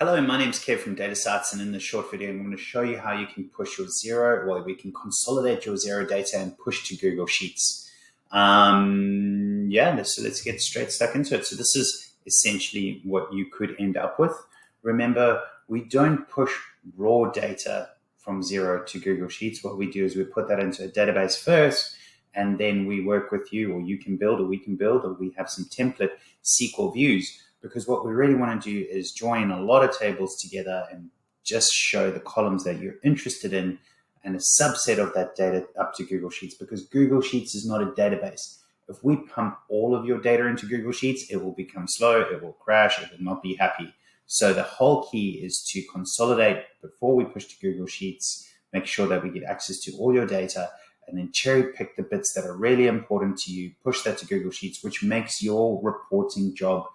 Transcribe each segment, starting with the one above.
Hello, my name is Kev from Data Sites, and in this short video, I'm going to show you how you can push your Xero, or we can consolidate your Xero data and push to Google Sheets. So let's get straight stuck into it. So this is essentially what you could end up with. Remember, we don't push raw data from Xero to Google Sheets. What we do is we put that into a database first, and then we work with you, or you can build, or we can build, or we have some template SQL views. Because what we really want to do is join a lot of tables together and just show the columns that you're interested in and a subset of that data up to Google Sheets, because Google Sheets is not a database. If we pump all of your data into Google Sheets, it will become slow, it will crash, it will not be happy. So the whole key is to consolidate before we push to Google Sheets, make sure that we get access to all your data, and then cherry pick the bits that are really important to you, push that to Google Sheets, which makes your reporting job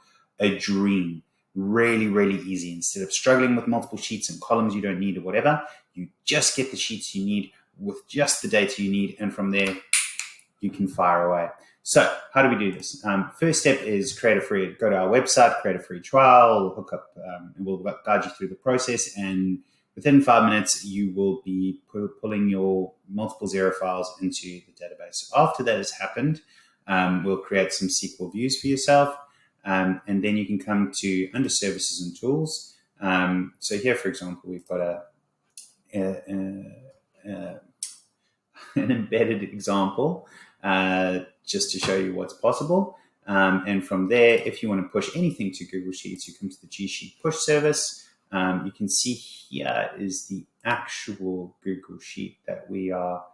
a dream. Really, really easy. Instead of struggling with multiple sheets and columns you don't need or whatever, you just get the sheets you need with just the data you need, and from there you can fire away. So how do we do this? First step is go to our website, create a free trial, hook up, and we'll guide you through the process, and within 5 minutes you will be pulling your multiple Xero files into the database. So after that has happened, we'll create some SQL views for yourself. And then you can come to under services and tools. So here, for example, we've got an embedded example just to show you what's possible. And from there, if you want to push anything to Google Sheets, you come to the G Sheet push service. You can see here is the actual Google Sheet that we are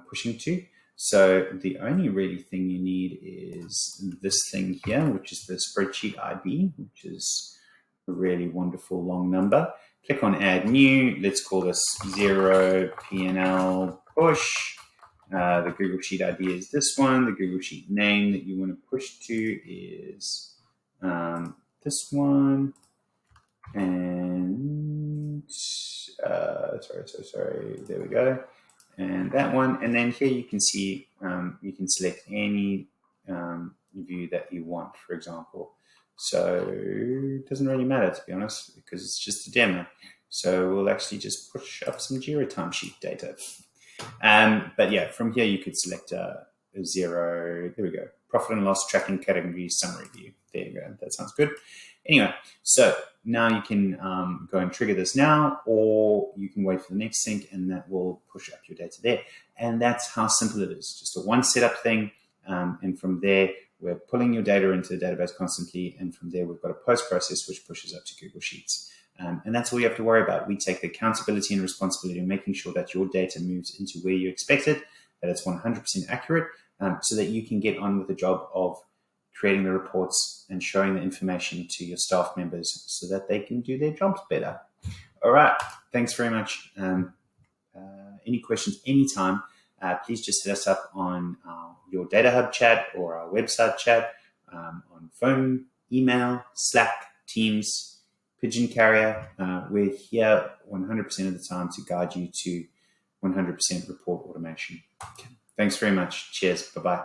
pushing to. So the only really thing you need is this thing here, which is the spreadsheet ID, which is a really wonderful long number. Click on Add New. Let's call this Xero P&L Push. The Google Sheet ID is this one. The Google Sheet name that you want to push to is this one. And sorry. There we go. And that one, and then here you can see you can select any view that you want, for example. So it doesn't really matter, to be honest, because it's just a demo. So we'll actually just push up some Jira timesheet data. But yeah, from here you could select a Xero. There we go. Profit and loss tracking category summary view. There you go. That sounds good. Anyway, so now you can go and trigger this now, or you can wait for the next sync, and that will push up your data there. And that's how simple it is. Just a one setup thing. And from there, we're pulling your data into the database constantly. And from there, we've got a post process which pushes up to Google Sheets. And that's all you have to worry about. We take the accountability and responsibility of making sure that your data moves into where you expect it, that it's 100% accurate, so that you can get on with the job of creating the reports and showing the information to your staff members so that they can do their jobs better. All right. Thanks very much. Any questions anytime, please just hit us up on your Data Hub chat or our website chat, on phone, email, Slack, Teams, Pigeon Carrier. We're here 100% of the time to guide you to 100% report automation. Okay. Thanks very much. Cheers. Bye-bye.